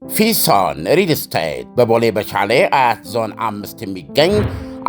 ፊሶን ሪል ስቴት በቦሌ በሻሌ አያት ዞን 5 የሚገኝ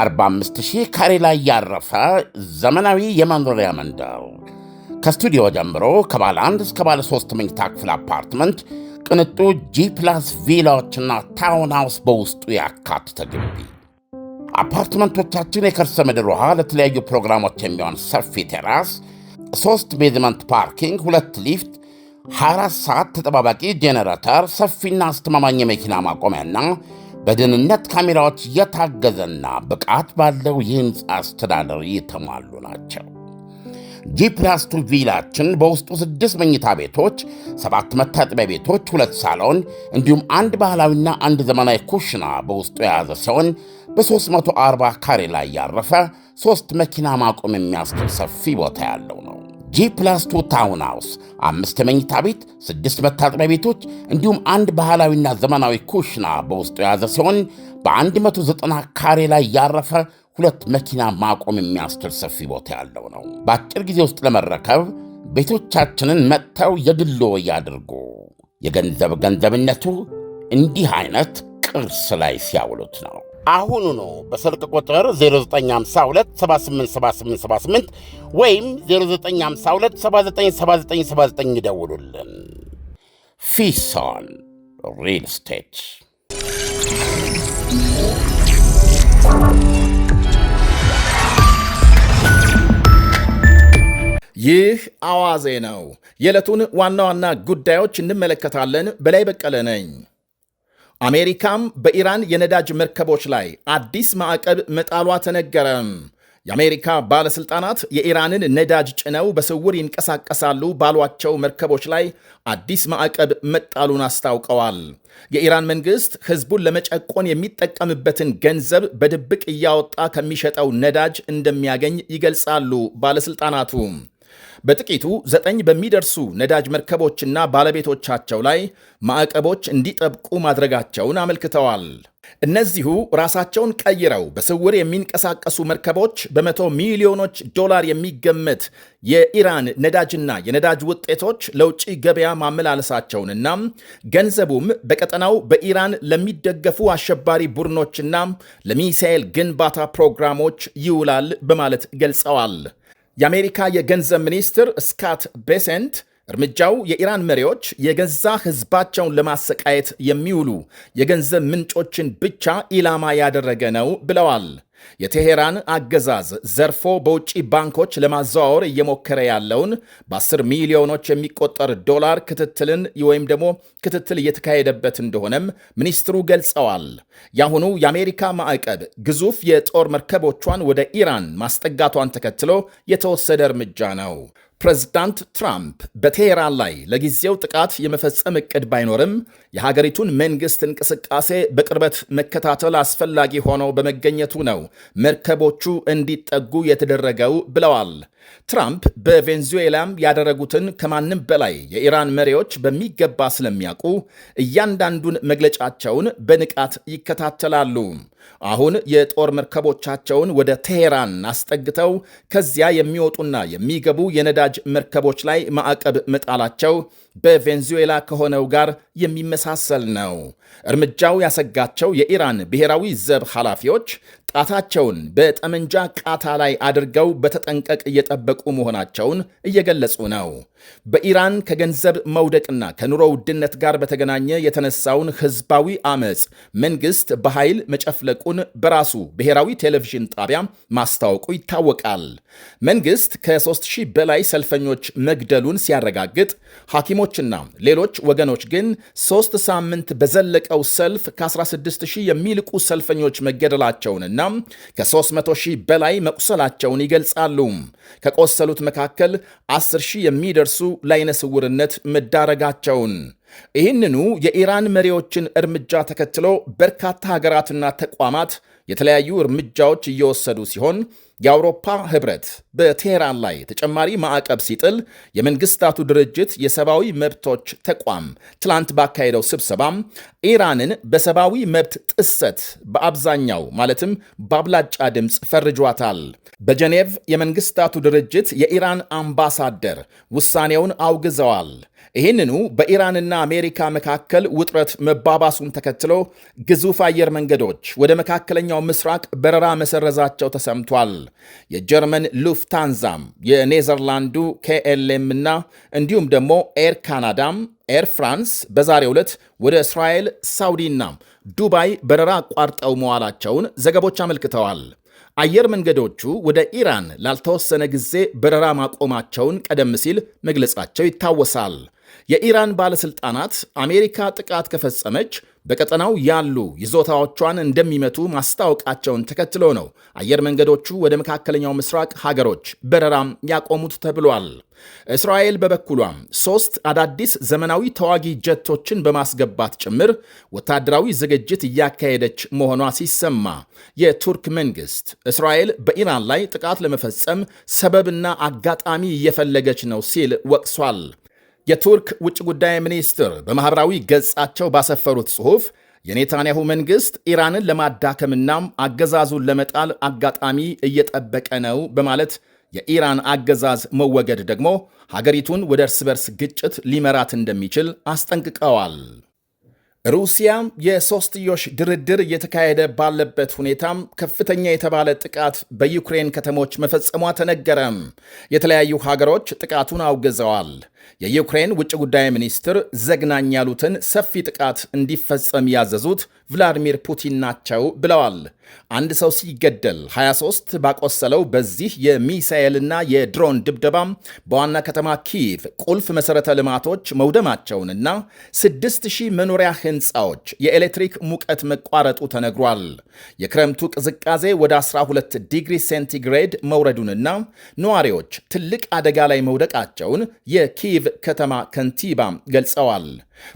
45,000 ካሬ ላይ ያረፈ ዘመናዊ የመኖሪያ መንደር ከስቱዲዮ ጀምሮ ከባለ 1 እስከ ባለ 3 መኝታ ክፍል አፓርትመንት፣ ቅንጡ ጂ+ ቪላዎችና ታውን ሃውስ በውስጡ ያካተተ ግቢ። አፓርትመንቶቻችን የከርሰ ምድር ውሃ፣ ለተለያዩ ፕሮግራሞች የሚሆን ሰፊ ቴራስ፣ 3 ቤዝመንት ፓርኪንግ፣ 2 ሊፍት፣ 24 ሰዓት ተጠባባቂ ጄኔሬተር፣ ሰፊና አስተማማኝ የመኪና ማቆሚያና በደህንነት ካሜራዎች የታገዘና ብቃት ባለው የሕንፃ አስተዳደር የተሟሉ ናቸው። ጂ+2 ቪላችን በውስጡ 6 መኝታ ቤቶች፣ 7 መታጠቢያ ቤቶች፣ 2 ሳሎን እንዲሁም 1 ባህላዊና 1 ዘመናዊ ኩሽና በውስጡ የያዘ ሲሆን በ340 ካሬ ላይ ያረፈ 3 መኪና ማቆም የሚያስችል ሰፊ ቦታ ያለው ነው። ጂ+2 ታውን ሃውስ 5 መኝታ ቤት፣ 6 መታጠቢያ ቤቶች እንዲሁም 1 ባህላዊና ዘመናዊ ኩሽና በውስጡ የያዘ ሲሆን በ190 ካሬ ላይ ያረፈ 2 መኪና ማቆም የሚያስችል ሰፊ ቦታ ያለው ነው። በአጭር ጊዜ ውስጥ ለመረከብ ቤቶቻችንን መጥተው የግሎ ያድርጉ። ገንዘብነቱ እንዲህ አይነት ቅርስ ላይ ሲያውሉት ነው። አሁኑኑ በስልክ ቁጥር 0952787878 ወይም 0952797979 ይደውሉልን። ፊሶን ሪል ስቴት። ይህ አዋዜ ነው። የዕለቱን ዋና ዋና ጉዳዮች እንመለከታለን። በላይ በቀለ ነኝ። አሜሪካም በኢራን የነዳጅ መርከቦች ላይ አዲስ ማዕቀብ መጣሏ ተነገረም። የአሜሪካ ባለሥልጣናት የኢራንን ነዳጅ ጭነው በስውር ይንቀሳቀሳሉ ባሏቸው መርከቦች ላይ አዲስ ማዕቀብ መጣሉን አስታውቀዋል። የኢራን መንግሥት ሕዝቡን ለመጨቆን የሚጠቀምበትን ገንዘብ በድብቅ እያወጣ ከሚሸጠው ነዳጅ እንደሚያገኝ ይገልጻሉ ባለሥልጣናቱ። በጥቂቱ 9 በሚደርሱ ነዳጅ መርከቦችና ባለቤቶቻቸው ላይ ማዕቀቦች እንዲጠብቁ ማድረጋቸውን አመልክተዋል። እነዚሁ ራሳቸውን ቀይረው በስውር የሚንቀሳቀሱ መርከቦች በመቶ ሚሊዮኖች ዶላር የሚገመት የኢራን ነዳጅና የነዳጅ ውጤቶች ለውጭ ገበያ ማመላለሳቸውንና ገንዘቡም በቀጠናው በኢራን ለሚደገፉ አሸባሪ ቡድኖችና ለሚሳኤል ግንባታ ፕሮግራሞች ይውላል በማለት ገልጸዋል። የአሜሪካ የገንዘብ ሚኒስትር ስካት ቤሴንት እርምጃው የኢራን መሪዎች የገዛ ሕዝባቸውን ለማሰቃየት የሚውሉ የገንዘብ ምንጮችን ብቻ ኢላማ ያደረገ ነው ብለዋል። የቴሄራን አገዛዝ ዘርፎ በውጭ ባንኮች ለማዘዋወር እየሞከረ ያለውን በ10 ሚሊዮኖች የሚቆጠር ዶላር ክትትል እየተካሄደበት እንደሆነም ሚኒስትሩ ገልጸዋል። የአሁኑ የአሜሪካ ማዕቀብ ግዙፍ የጦር መርከቦቿን ወደ ኢራን ማስጠጋቷን ተከትሎ የተወሰደ እርምጃ ነው። ፕሬዝዳንት ትራምፕ በቴሄራን ላይ ለጊዜው ጥቃት የመፈጸም ዕቅድ ባይኖርም የሀገሪቱን መንግሥት እንቅስቃሴ በቅርበት መከታተል አስፈላጊ ሆነው በመገኘቱ ነው መርከቦቹ እንዲጠጉ የተደረገው ብለዋል። ትራምፕ በቬንዙዌላም ያደረጉትን ከማንም በላይ የኢራን መሪዎች በሚገባ ስለሚያውቁ እያንዳንዱን መግለጫቸውን በንቃት ይከታተላሉ። አሁን የጦር መርከቦቻቸውን ወደ ቴሄራን አስጠግተው ከዚያ የሚወጡና የሚገቡ የነዳጅ መርከቦች ላይ ማዕቀብ መጣላቸው በቬንዙዌላ ከሆነው ጋር የሚመሳሰል ነው። እርምጃው ያሰጋቸው የኢራን ብሔራዊ ዘብ ኃላፊዎች ጣታቸውን በጠመንጃ ቃታ ላይ አድርገው በተጠንቀቅ እየጠበቁ መሆናቸውን እየገለጹ ነው። በኢራን ከገንዘብ መውደቅና ከኑሮ ውድነት ጋር በተገናኘ የተነሳውን ሕዝባዊ አመፅ መንግሥት በኃይል መጨፍለቁን በራሱ ብሔራዊ ቴሌቪዥን ጣቢያ ማስታወቁ ይታወቃል። መንግሥት ከ3000 በላይ ሰልፈኞች መግደሉን ሲያረጋግጥ፣ ሐኪሞችና ሌሎች ወገኖች ግን 3 ሳምንት በዘለቀው ሰልፍ ከ16000 የሚልቁ ሰልፈኞች መገደላቸውንና ከ300,000 በላይ መቁሰላቸውን ይገልጻሉ። ከቆሰሉት መካከል 10,000 የሚደርሱ ለዓይነ ስውርነት መዳረጋቸውን። ይህንኑ የኢራን መሪዎችን እርምጃ ተከትሎ በርካታ ሀገራትና ተቋማት የተለያዩ እርምጃዎች እየወሰዱ ሲሆን የአውሮፓ ህብረት በቴህራን ላይ ተጨማሪ ማዕቀብ ሲጥል የመንግስታቱ ድርጅት የሰብአዊ መብቶች ተቋም ትላንት ባካሄደው ስብሰባም ኢራንን በሰብአዊ መብት ጥሰት በአብዛኛው ማለትም በአብላጫ ድምፅ ፈርጇታል። በጀኔቭ የመንግስታቱ ድርጅት የኢራን አምባሳደር ውሳኔውን አውግዘዋል። ይህንኑ በኢራንና አሜሪካ መካከል ውጥረት መባባሱን ተከትሎ ግዙፍ አየር መንገዶች ወደ መካከለኛው ምስራቅ በረራ መሰረዛቸው ተሰምቷል። የጀርመን ሉፍታንዛም፣ የኔዘርላንዱ KLM እና እንዲሁም ደግሞ ኤር ካናዳም፣ ኤር ፍራንስ በዛሬው ዕለት ወደ እስራኤል፣ ሳውዲና ዱባይ በረራ አቋርጠው መዋላቸውን ዘገቦች አመልክተዋል። አየር መንገዶቹ ወደ ኢራን ላልተወሰነ ጊዜ በረራ ማቆማቸውን ቀደም ሲል መግለጻቸው ይታወሳል። የኢራን ባለሥልጣናት አሜሪካ ጥቃት ከፈጸመች በቀጠናው ያሉ ይዞታዎቿን እንደሚመቱ ማስታወቃቸውን ተከትሎ ነው አየር መንገዶቹ ወደ መካከለኛው ምስራቅ ሀገሮች በረራም ያቆሙት ተብሏል። እስራኤል በበኩሏም 3 አዳዲስ ዘመናዊ ተዋጊ ጀቶችን በማስገባት ጭምር ወታደራዊ ዝግጅት እያካሄደች መሆኗ ሲሰማ የቱርክ መንግሥት እስራኤል በኢራን ላይ ጥቃት ለመፈጸም ሰበብና አጋጣሚ እየፈለገች ነው ሲል ወቅሷል። የቱርክ ውጭ ጉዳይ ሚኒስትር በማኅበራዊ ገጻቸው ባሰፈሩት ጽሑፍ የኔታንያሁ መንግሥት ኢራንን ለማዳከምናም አገዛዙን ለመጣል አጋጣሚ እየጠበቀ ነው በማለት የኢራን አገዛዝ መወገድ ደግሞ ሀገሪቱን ወደ እርስ በርስ ግጭት ሊመራት እንደሚችል አስጠንቅቀዋል። ሩሲያ የሶስትዮሽ ድርድር እየተካሄደ ባለበት ሁኔታም ከፍተኛ የተባለ ጥቃት በዩክሬን ከተሞች መፈጸሟ ተነገረም። የተለያዩ ሀገሮች ጥቃቱን አውግዘዋል። የዩክሬን ውጭ ጉዳይ ሚኒስትር ዘግናኝ ያሉትን ሰፊ ጥቃት እንዲፈጸም ያዘዙት ቭላዲሚር ፑቲን ናቸው ብለዋል። አንድ ሰው ሲገደል 23 ባቆሰለው በዚህ የሚሳኤልና የድሮን ድብደባም በዋና ከተማ ኪየቭ ቁልፍ መሠረተ ልማቶች መውደማቸውንና 6000 መኖሪያ ሕንፃዎች የኤሌክትሪክ ሙቀት መቋረጡ ተነግሯል። የክረምቱ ቅዝቃዜ ወደ 12 ዲግሪ ሴንቲግሬድ መውረዱንና ነዋሪዎች ትልቅ አደጋ ላይ መውደቃቸውን የኪየቭ ከተማ ከንቲባ ገልጸዋል።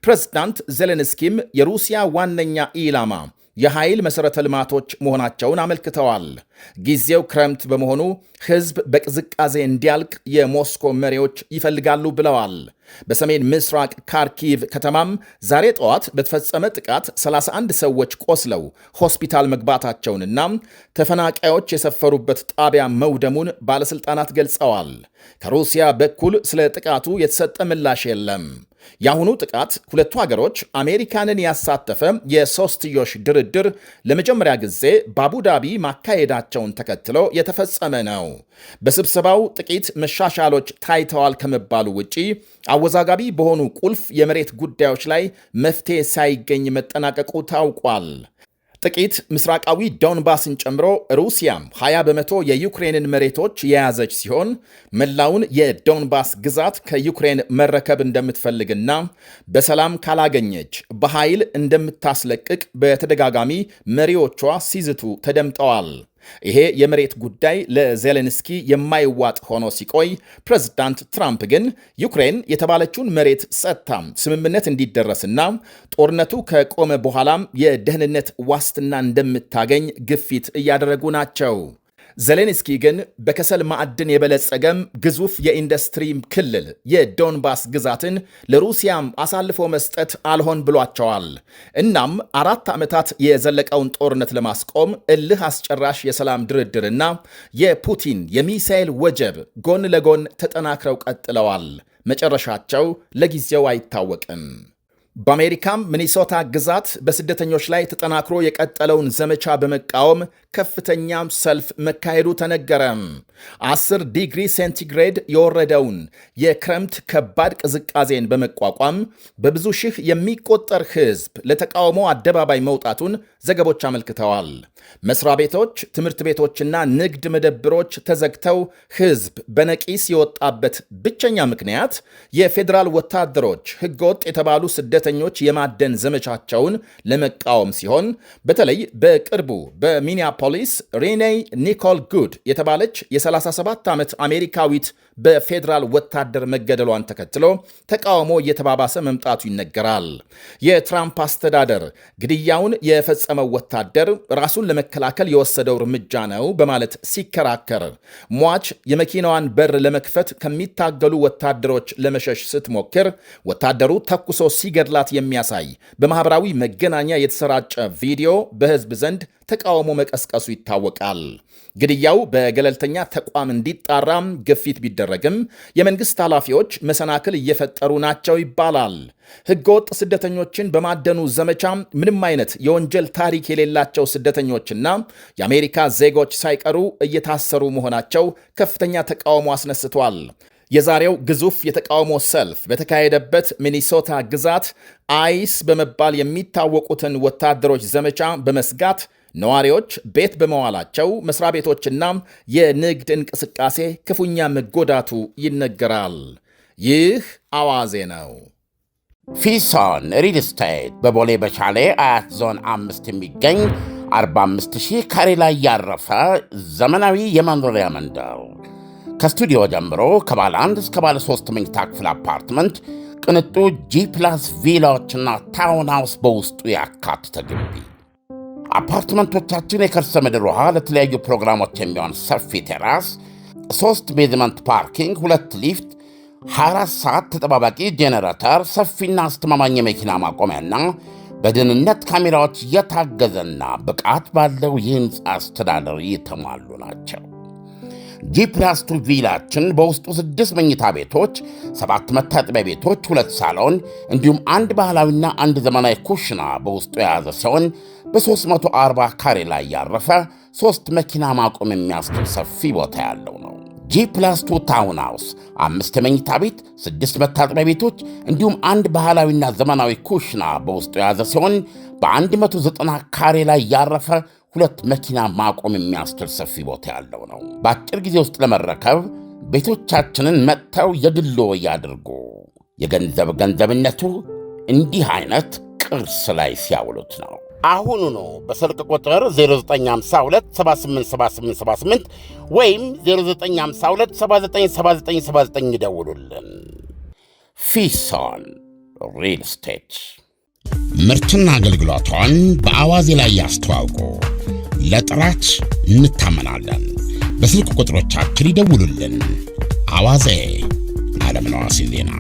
ፕሬዝዳንት ዜሌንስኪም የሩሲያ ዋነኛ ኢላማ የኃይል መሠረተ ልማቶች መሆናቸውን አመልክተዋል። ጊዜው ክረምት በመሆኑ ሕዝብ በቅዝቃዜ እንዲያልቅ የሞስኮ መሪዎች ይፈልጋሉ ብለዋል። በሰሜን ምስራቅ ካርኪቭ ከተማም ዛሬ ጠዋት በተፈጸመ ጥቃት 31 ሰዎች ቆስለው ሆስፒታል መግባታቸውንና ተፈናቃዮች የሰፈሩበት ጣቢያ መውደሙን ባለሥልጣናት ገልጸዋል። ከሩሲያ በኩል ስለ ጥቃቱ የተሰጠ ምላሽ የለም። የአሁኑ ጥቃት ሁለቱ ሀገሮች አሜሪካንን ያሳተፈ የሶስትዮሽ ድርድር ለመጀመሪያ ጊዜ በአቡዳቢ ማካሄዳቸውን ተከትሎ የተፈጸመ ነው። በስብሰባው ጥቂት መሻሻሎች ታይተዋል ከመባሉ ውጪ አወዛጋቢ በሆኑ ቁልፍ የመሬት ጉዳዮች ላይ መፍትሄ ሳይገኝ መጠናቀቁ ታውቋል። ጥቂት ምስራቃዊ ዶንባስን ጨምሮ ሩሲያም 20 በመቶ የዩክሬንን መሬቶች የያዘች ሲሆን መላውን የዶንባስ ግዛት ከዩክሬን መረከብ እንደምትፈልግና በሰላም ካላገኘች በኃይል እንደምታስለቅቅ በተደጋጋሚ መሪዎቿ ሲዝቱ ተደምጠዋል። ይሄ የመሬት ጉዳይ ለዜሌንስኪ የማይዋጥ ሆኖ ሲቆይ ፕሬዝዳንት ትራምፕ ግን ዩክሬን የተባለችውን መሬት ሰጥታ ስምምነት እንዲደረስና ጦርነቱ ከቆመ በኋላም የደህንነት ዋስትና እንደምታገኝ ግፊት እያደረጉ ናቸው። ዜሌንስኪ ግን በከሰል ማዕድን የበለጸገም ግዙፍ የኢንዱስትሪ ክልል የዶንባስ ግዛትን ለሩሲያም አሳልፎ መስጠት አልሆን ብሏቸዋል። እናም 4 ዓመታት የዘለቀውን ጦርነት ለማስቆም እልህ አስጨራሽ የሰላም ድርድርና የፑቲን የሚሳኤል ወጀብ ጎን ለጎን ተጠናክረው ቀጥለዋል። መጨረሻቸው ለጊዜው አይታወቅም። በአሜሪካም ሚኒሶታ ግዛት በስደተኞች ላይ ተጠናክሮ የቀጠለውን ዘመቻ በመቃወም ከፍተኛም ሰልፍ መካሄዱ ተነገረም። 10 ዲግሪ ሴንቲግሬድ የወረደውን የክረምት ከባድ ቅዝቃዜን በመቋቋም በብዙ ሺህ የሚቆጠር ሕዝብ ለተቃውሞ አደባባይ መውጣቱን ዘገቦች አመልክተዋል። መስሪያ ቤቶች፣ ትምህርት ቤቶችና ንግድ መደብሮች ተዘግተው ሕዝብ በነቂስ የወጣበት ብቸኛ ምክንያት የፌዴራል ወታደሮች ሕገወጥ የተባሉ ስደተኞች ስደተኞች የማደን ዘመቻቸውን ለመቃወም ሲሆን በተለይ በቅርቡ በሚኒያፖሊስ ሬኔ ኒኮል ጉድ የተባለች የ37 ዓመት አሜሪካዊት በፌዴራል ወታደር መገደሏን ተከትሎ ተቃውሞ እየተባባሰ መምጣቱ ይነገራል። የትራምፕ አስተዳደር ግድያውን የፈጸመው ወታደር ራሱን ለመከላከል የወሰደው እርምጃ ነው በማለት ሲከራከር፣ ሟች የመኪናዋን በር ለመክፈት ከሚታገሉ ወታደሮች ለመሸሽ ስትሞክር ወታደሩ ተኩሶ ሲገድላት የሚያሳይ በማኅበራዊ መገናኛ የተሰራጨ ቪዲዮ በሕዝብ ዘንድ ተቃውሞ መቀስቀሱ ይታወቃል። ግድያው በገለልተኛ ተቋም እንዲጣራም ግፊት ቢደረግም የመንግሥት ኃላፊዎች መሰናክል እየፈጠሩ ናቸው ይባላል። ሕገወጥ ስደተኞችን በማደኑ ዘመቻ ምንም አይነት የወንጀል ታሪክ የሌላቸው ስደተኞችና የአሜሪካ ዜጎች ሳይቀሩ እየታሰሩ መሆናቸው ከፍተኛ ተቃውሞ አስነስቷል። የዛሬው ግዙፍ የተቃውሞ ሰልፍ በተካሄደበት ሚኒሶታ ግዛት አይስ በመባል የሚታወቁትን ወታደሮች ዘመቻ በመስጋት ነዋሪዎች ቤት በመዋላቸው መስሪያ ቤቶችና የንግድ እንቅስቃሴ ክፉኛ መጎዳቱ ይነገራል። ይህ አዋዜ ነው። ፊሶን ሪል ስቴት በቦሌ በሻሌ አያት ዞን 5 የሚገኝ 45000 ካሬ ላይ ያረፈ ዘመናዊ የመኖሪያ መንደር ከስቱዲዮ ጀምሮ ከባለ 1 እስከ ባለ 3 መኝታ ክፍል አፓርትመንት፣ ቅንጡ ጂ+ ቪላዎችና ታውን ሃውስ በውስጡ ያካተተ ግቢ። አፓርትመንቶቻችን የከርሰ ምድር ውሃ፣ ለተለያዩ ፕሮግራሞች የሚሆን ሰፊ ቴራስ፣ 3 ቤዝመንት ፓርኪንግ፣ 2 ሊፍት፣ 24 ሰዓት ተጠባባቂ ጄኔሬተር፣ ሰፊና አስተማማኝ የመኪና ማቆሚያና በደህንነት ካሜራዎች የታገዘና ብቃት ባለው የሕንፃ አስተዳደር የተሟሉ ናቸው። ጂ+2 ቪላችን በውስጡ 6 መኝታ ቤቶች፣ 7 መታጠቢያ ቤቶች፣ 2 ሳሎን እንዲሁም 1 ባህላዊና 1 ዘመናዊ ኩሽና በውስጡ የያዘ ሲሆን በ340 ካሬ ላይ ያረፈ 3 መኪና ማቆም የሚያስችል ሰፊ ቦታ ያለው ነው። ጂ+2 ታውን ሃውስ 5 መኝታ ቤት፣ 6 መታጠቢያ ቤቶች እንዲሁም 1 ባህላዊና ዘመናዊ ኩሽና በውስጡ የያዘ ሲሆን በ190 ካሬ ላይ ያረፈ 2 መኪና ማቆም የሚያስችል ሰፊ ቦታ ያለው ነው። በአጭር ጊዜ ውስጥ ለመረከብ ቤቶቻችንን መጥተው የግሎ ያድርጉ። ገንዘብነቱ እንዲህ አይነት ቅርስ ላይ ሲያውሉት ነው። አሁኑ ነው በስልክ ቁጥር 0952787878 ወይም 0952797979 ይደውሉልን። ፊሶን ሪል ስቴት ምርትና አገልግሎቷን በአዋዜ ላይ ያስተዋውቁ። ለጥራች እንታመናለን። በስልክ ቁጥሮቻችን ይደውሉልን። አዋዜ ዓለምነህ ዋሴ ዜና